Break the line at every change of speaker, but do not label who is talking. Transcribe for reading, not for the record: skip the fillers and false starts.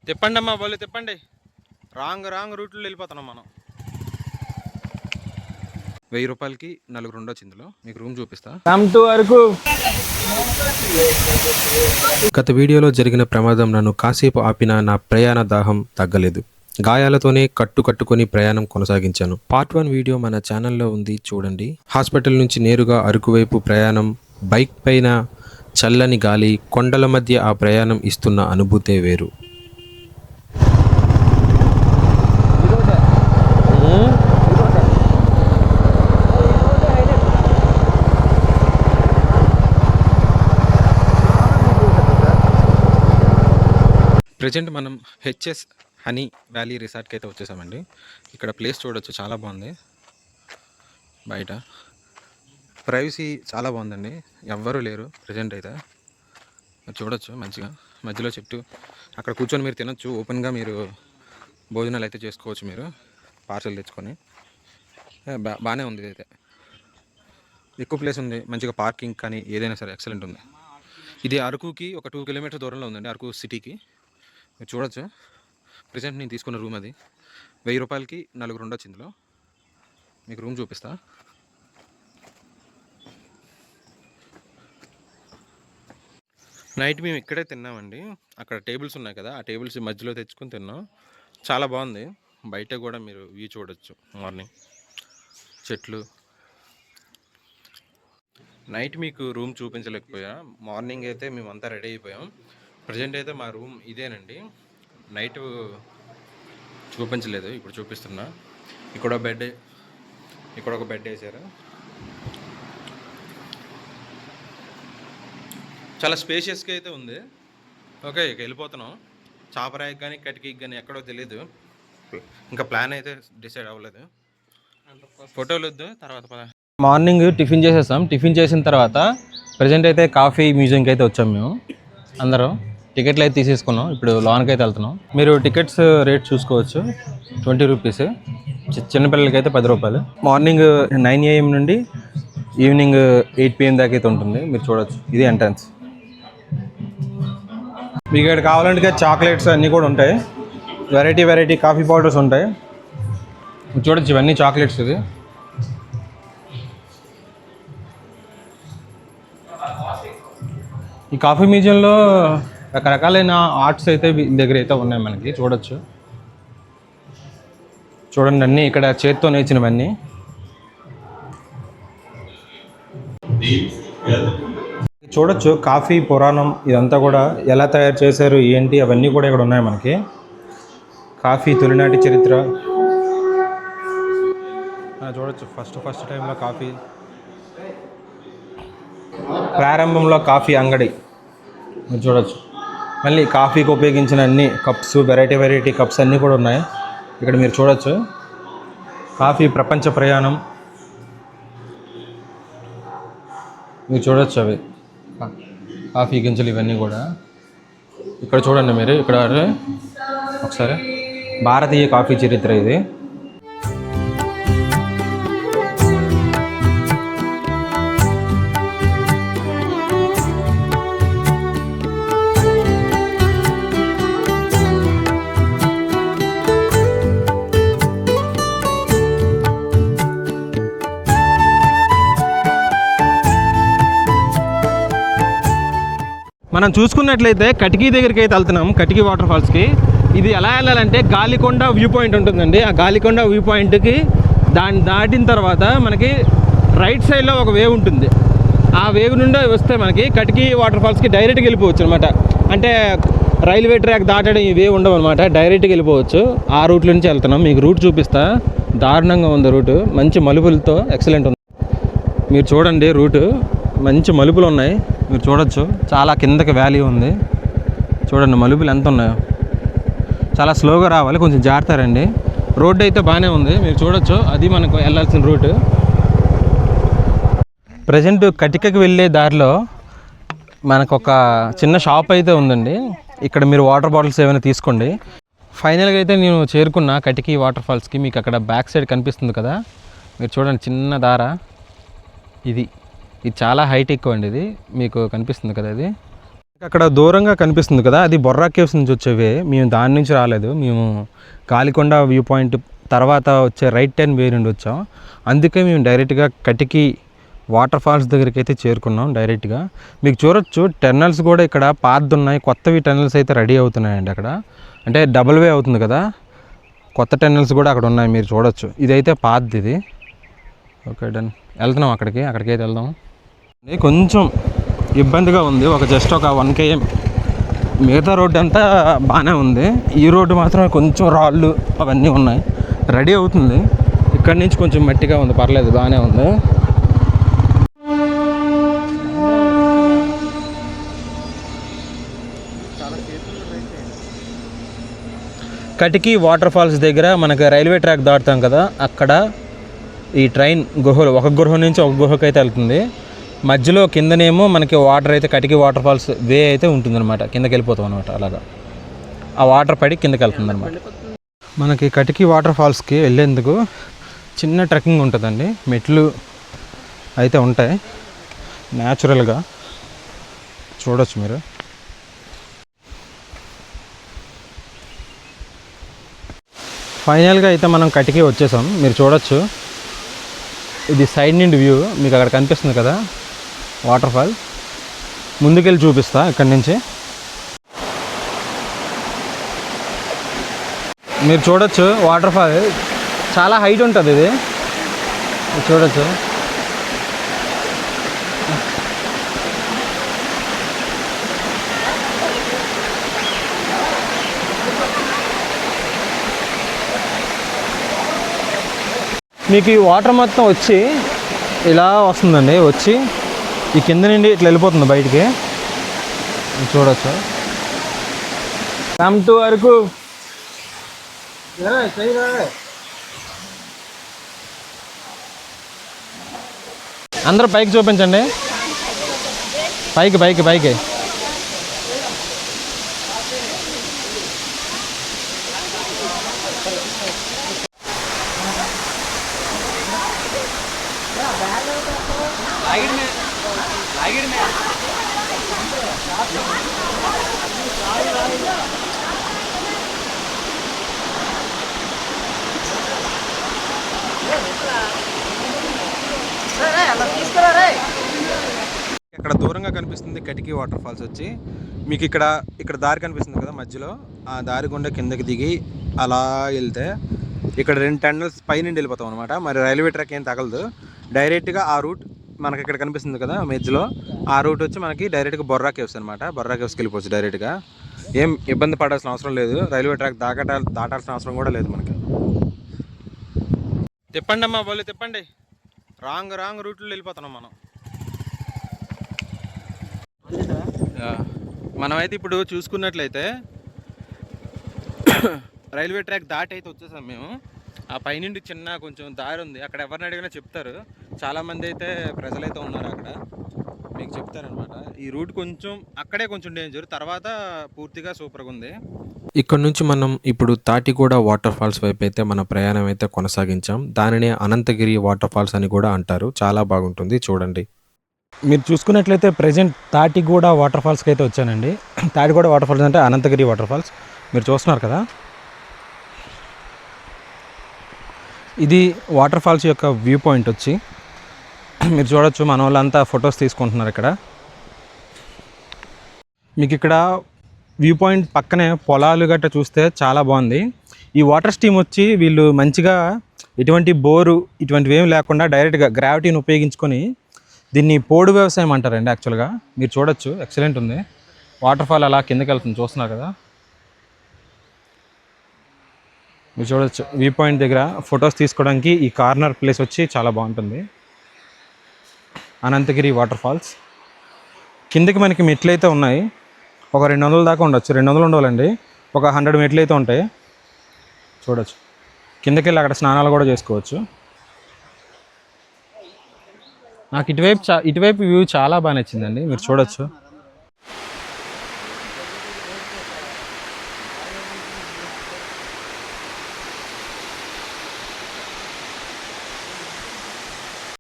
తిప్పండి అమ్మా వాళ్ళు తిప్పండి. రాంగ్ రూట్లో వెళ్ళిపోతున్నాం మనం. 1000 రూపాయలకి 4 ఉండొచ్చు. ఇందులో మీకు రూమ్ చూపిస్తా.
వరకు
గత వీడియోలో జరిగిన ప్రమాదం నన్ను కాసేపు ఆపిన నా ప్రయాణ దాహం తగ్గలేదు. గాయాలతోనే కట్టుకొని ప్రయాణం కొనసాగించాను. పార్ట్ 1 వీడియో మన ఛానల్లో ఉంది, చూడండి. హాస్పిటల్ నుంచి నేరుగా అరకు వైపు ప్రయాణం, బైక్ పైన చల్లని గాలి, కొండల మధ్య ఆ ప్రయాణం ఇస్తున్న అనుభూతే వేరు. ప్రజెంట్ మనం హెచ్ఎస్ హనీ వ్యాలీ రిసార్ట్కి అయితే వచ్చేసామండి. ఇక్కడ ప్లేస్ చూడొచ్చు, చాలా బాగుంది. బయట ప్రైవసీ చాలా బాగుందండి, ఎవ్వరూ లేరు ప్రజెంట్ అయితే. చూడొచ్చు మంచిగా, మధ్యలో చెట్టు, అక్కడ కూర్చొని మీరు తినొచ్చు. ఓపెన్గా మీరు భోజనాలు అయితే చేసుకోవచ్చు, మీరు పార్సల్ తెచ్చుకొని. బాగానే ఉంది. ఇదైతే ఎక్కువ ప్లేస్ ఉంది, మంచిగా పార్కింగ్ కానీ ఏదైనా సరే ఎక్సలెంట్ ఉంది. ఇది అరకుకి ఒక 2 కిలోమీటర్ దూరంలో ఉందండి, అరకు సిటీకి. మీరు చూడొచ్చు. ప్రజెంట్ నేను తీసుకున్న రూమ్ అది. 1000 రూపాయలకి 4 ఉండొచ్చు. ఇందులో మీకు రూమ్ చూపిస్తా. నైట్ మేము ఇక్కడే తిన్నామండి. అక్కడ టేబుల్స్ ఉన్నాయి కదా, ఆ టేబుల్స్ మధ్యలో తెచ్చుకొని తిన్నాం. చాలా బాగుంది. బయట కూడా మీరు వ్యూ చూడొచ్చు. మార్నింగ్ చెట్లు. నైట్ మీకు రూమ్ చూపించలేకపోయా. మార్నింగ్ అయితే మేమంతా రెడీ అయిపోయాం. ప్రజెంట్ అయితే మా రూమ్ ఇదేనండి. నైట్ చూపించలేదు, ఇప్పుడు చూపిస్తున్నా. ఇక్కడ ఒక బెడ్ వేసారు. చాలా స్పేషియస్గా అయితే ఉంది. ఓకే, ఇక వెళ్ళిపోతున్నాం. చాపరాయికి కానీ కటికీకి కానీ ఎక్కడో తెలియదు. ఇంకా ప్లాన్ అయితే డిసైడ్ అవ్వలేదు. ఫోటోలు వద్దు, తర్వాత
మార్నింగ్ టిఫిన్ చేసేస్తాం. టిఫిన్ చేసిన తర్వాత ప్రజెంట్ అయితే కాఫీ మ్యూజియంకి అయితే వచ్చాం. మేము అందరం టికెట్లు అయితే తీసేసుకున్నాం. ఇప్పుడు లోన్కి అయితే వెళ్తున్నాం. మీరు టికెట్స్ రేట్ చూసుకోవచ్చు. 20 రూపీస్, చిన్నపిల్లలకి అయితే 10 రూపాయలు. మార్నింగ్ 9 AM నుండి ఈవినింగ్ 8 PM దాకా అయితే ఉంటుంది. మీరు చూడవచ్చు. ఇది ఎంట్రన్స్. మీకు ఇక్కడ కావాలంటే చాక్లెట్స్ అన్నీ కూడా ఉంటాయి. వెరైటీ కాఫీ పౌడర్స్ ఉంటాయి. చూడొచ్చు, ఇవన్నీ చాక్లెట్స్. ఇది ఈ కాఫీ మ్యూజియంలో రకరకాలైన ఆర్ట్స్ అయితే దగ్గర అయితే ఉన్నాయి మనకి. చూడొచ్చు. చూడండి, అన్నీ ఇక్కడ చేత్తో నేర్చినవన్నీ. చూడొచ్చు కాఫీ పురాణం, ఇదంతా కూడా ఎలా తయారు చేశారు ఏంటి అవన్నీ కూడా ఇక్కడ ఉన్నాయి మనకి. కాఫీ తొలినాటి చరిత్ర చూడొచ్చు. ఫస్ట్ టైంలో కాఫీ, ప్రారంభంలో కాఫీ అంగడి మీరు చూడొచ్చు. మళ్ళీ కాఫీకి ఉపయోగించిన అన్ని కప్స్, వెరైటీ కప్స్ అన్నీ కూడా ఉన్నాయి ఇక్కడ మీరు చూడొచ్చు. కాఫీ ప్రపంచ ప్రయాణం మీరు చూడొచ్చు. అవి కాఫీ గింజలు ఇవన్నీ కూడా ఇక్కడ చూడండి మీరు. ఇక్కడ ఒకసారి భారతీయ కాఫీ చరిత్ర ఇది. మనం చూసుకున్నట్లయితే కటికీ దగ్గరికి అయితే వెళ్తున్నాం, కటికీ వాటర్ ఫాల్స్కి. ఇది ఎలా వెళ్ళాలంటే గాలికొండ వ్యూ పాయింట్ ఉంటుందండి. ఆ గాలికొండ వ్యూ పాయింట్కి దాన్ని దాటిన తర్వాత మనకి రైట్ సైడ్లో ఒక వేవ్ ఉంటుంది. ఆ వేవ్ నుండి వస్తే మనకి కటికీ వాటర్ ఫాల్స్కి డైరెక్ట్గా వెళ్ళిపోవచ్చు అనమాట. అంటే రైల్వే ట్రాక్ దాటడం ఈ వేవ్ ఉండవు అనమాట, డైరెక్ట్గా వెళ్ళిపోవచ్చు. ఆ రూట్ నుంచి వెళ్తున్నాం. మీకు రూట్ చూపిస్తా. దారుణంగా ఉంది రూటు, మంచి మలుపులతో ఎక్సలెంట్ ఉంది. మీరు చూడండి, రూటు మంచి మలుపులు ఉన్నాయి. మీరు చూడొచ్చు. చాలా కిందకి వ్యాలీ ఉంది. చూడండి మలుపులు ఎంత ఉన్నాయో. చాలా స్లోగా రావాలి, కొంచెం జాగ్రత్త రండి. రోడ్డు అయితే బాగానే ఉంది, మీరు చూడొచ్చు. అది మనకు వెళ్ళాల్సిన రూటు. ప్రజెంట్ కటికకి వెళ్ళే దారిలో మనకు ఒక చిన్న షాప్ అయితే ఉందండి. ఇక్కడ మీరు వాటర్ బాటిల్స్ ఏమైనా తీసుకోండి. ఫైనల్గా అయితే నేను చేరుకున్న కటికీ వాటర్ ఫాల్స్కి. మీకు అక్కడ బ్యాక్ సైడ్ కనిపిస్తుంది కదా, మీరు చూడండి చిన్న దార. ఇది చాలా హైట్ ఎక్కువ అండి. ఇది మీకు కనిపిస్తుంది కదా, ఇది అక్కడ దూరంగా కనిపిస్తుంది కదా, అది బొర్రా కేవ్స్ నుంచి వచ్చేవే. మేము దాని నుంచి రాలేదు, మేము గాలికొండ వ్యూ పాయింట్ తర్వాత వచ్చే రైట్ టర్న్ వే నుండి వచ్చాం. అందుకే మేము డైరెక్ట్గా కటికి వాటర్ ఫాల్స్ దగ్గరికి అయితే చేరుకున్నాం డైరెక్ట్గా. మీకు చూడొచ్చు టన్నల్స్ కూడా ఇక్కడ పాత్ ఉన్నాయి, కొత్తవి టన్నల్స్ అయితే రెడీ అవుతున్నాయండి అక్కడ. అంటే డబుల్ వే అవుతుంది కదా, కొత్త టన్నల్స్ కూడా అక్కడ ఉన్నాయి, మీరు చూడొచ్చు. ఇదైతే పాత్ ఇది. ఓకే డన్, వెళ్తున్నాం అక్కడికి అయితే వెళ్దాం. కొంచెం ఇబ్బందిగా ఉంది, జస్ట్ ఒక 1 km. మిగతా రోడ్డు అంతా బాగానే ఉంది, ఈ రోడ్డు మాత్రం కొంచెం రాళ్ళు అవన్నీ ఉన్నాయి. రెడీ అవుతుంది, ఇక్కడి నుంచి కొంచెం మట్టిగా ఉంది, పర్లేదు బాగానే ఉంది. కటికి వాటర్ ఫాల్స్ దగ్గర మనకి రైల్వే ట్రాక్ దాటుతాం కదా, అక్కడ ఈ ట్రైన్ గుహలు ఒక గుహ నుంచి ఒక గుహకి అయితే వెళ్తుంది. మధ్యలో కిందనేమో మనకి వాటర్ అయితే కటికి వాటర్ ఫాల్స్ వే అయితే ఉంటుందన్నమాట, కిందకి వెళ్ళిపోతాం అనమాట. అలాగా ఆ వాటర్ పడి కిందకి వెళ్తుంది అనమాట. మనకి కటికి వాటర్ ఫాల్స్కి వెళ్ళేందుకు చిన్న ట్రెక్కింగ్ ఉంటుందండి, మెట్లు అయితే ఉంటాయి న్యాచురల్గా, చూడొచ్చు మీరు. ఫైనల్గా అయితే మనం కటికి వచ్చేసాం, మీరు చూడొచ్చు. ఇది సైడ్ నుండి వ్యూ, మీకు అక్కడ కనిపిస్తుంది కదా వాటర్ ఫాల్. ముందుకెళ్ళి చూపిస్తా ఇక్కడి నుంచి. మీరు చూడొచ్చు వాటర్ ఫాల్ చాలా హైట్ ఉంటుంది, ఇది చూడొచ్చు. మీకు ఈ వాటర్ మొత్తం వచ్చి ఇలా వస్తుందండి, వచ్చి ఈ కింద నుండి ఇట్లా వెళ్ళిపోతుంది బయటికి, చూడొచ్చు. Come to Araku. అందరూ పైకి చూపించండి, పైకి. ఇక్కడ దూరంగా కనిపిస్తుంది కటికి వాటర్ ఫాల్స్ వచ్చి. మీకు ఇక్కడ దారి కనిపిస్తుంది కదా మధ్యలో, ఆ దారి గుండా కిందకి దిగి అలా వెళ్తే ఇక్కడ 2 టన్నల్స్ పైనుండి వెళ్ళిపోతాం అనమాట. మరి రైల్వే ట్రాక్ ఏం తగలదు, డైరెక్ట్గా ఆ రూట్ మనకి ఇక్కడ కనిపిస్తుంది కదా మధ్యలో, ఆ రూట్ వచ్చి మనకి డైరెక్ట్గా బొర్రా కేవ్స్ అనమాట. బొర్రా కేవ్స్కి వెళ్ళిపోవచ్చు డైరెక్ట్గా, ఏం ఇబ్బంది పడాల్సిన అవసరం లేదు, రైల్వే ట్రాక్ దాటాల్సిన అవసరం కూడా లేదు మనకి. తిప్పండి అమ్మా, బోలే తిప్పండి. రాంగ్ రూట్లో వెళ్ళిపోతున్నాం మనమైతే ఇప్పుడు చూసుకున్నట్లయితే రైల్వే ట్రాక్ దాటి అయితే వచ్చేసాం మేము. ఆ పైనుండి చిన్న కొంచెం దారి ఉంది, అక్కడ ఎవరిని అడిగినా చెప్తారు. చాలామంది అయితే ప్రజలైతే ఉన్నారు అక్కడ, మీకు చెప్తారనమాట. ఈ రూట్ అక్కడే కొంచెం డేంజర్, తర్వాత పూర్తిగా సూపర్గా ఉంది.
ఇక్కడ నుంచి మనం ఇప్పుడు తాటిగూడ వాటర్ ఫాల్స్ వైపు అయితే మన ప్రయాణం అయితే కొనసాగించాం. దానినే అనంతగిరి వాటర్ ఫాల్స్ అని కూడా అంటారు. చాలా బాగుంటుంది, చూడండి.
మీరు చూసుకున్నట్లయితే ప్రజెంట్ తాటిగూడ వాటర్ ఫాల్స్కి అయితే వచ్చానండి. తాటిగూడ వాటర్ ఫాల్స్ అంటే అనంతగిరి వాటర్ ఫాల్స్, మీరు చూస్తున్నారు కదా. ఇది వాటర్ ఫాల్స్ యొక్క వ్యూ పాయింట్ వచ్చి, మీరు చూడొచ్చు మన వాళ్ళంతా ఫొటోస్ తీసుకుంటున్నారు ఇక్కడ. మీకు ఇక్కడ వ్యూ పాయింట్ పక్కనే పొలాలు గట్రా చూస్తే చాలా బాగుంది. ఈ వాటర్ స్ట్రీమ్ వచ్చి వీళ్ళు మంచిగా ఎటువంటి బోరు ఇటువంటివి ఏమి లేకుండా డైరెక్ట్గా గ్రావిటీని ఉపయోగించుకొని దీన్ని పోడు వ్యవసాయం అంటారండి యాక్చువల్గా. మీరు చూడొచ్చు, ఎక్సలెంట్ ఉంది. వాటర్ ఫాల్ అలా కిందకి వెళ్తుంది, చూస్తున్నారు కదా. మీరు చూడొచ్చు వ్యూ పాయింట్ దగ్గర ఫొటోస్ తీసుకోవడానికి ఈ కార్నర్ ప్లేస్ వచ్చి చాలా బాగుంటుంది. అనంతగిరి వాటర్ ఫాల్స్ కిందకి మనకి మెట్లు అయితే ఉన్నాయి, ఒక 200 దాకా ఉండొచ్చు, 200 ఉండవాలండి, ఒక 100 మెట్లు అయితే ఉంటాయి. చూడొచ్చు, కిందకి వెళ్ళి అక్కడ స్నానాలు కూడా చేసుకోవచ్చు. నాకు ఇటువైపు వ్యూ చాలా బాగా నచ్చిందండి, మీరు చూడొచ్చు.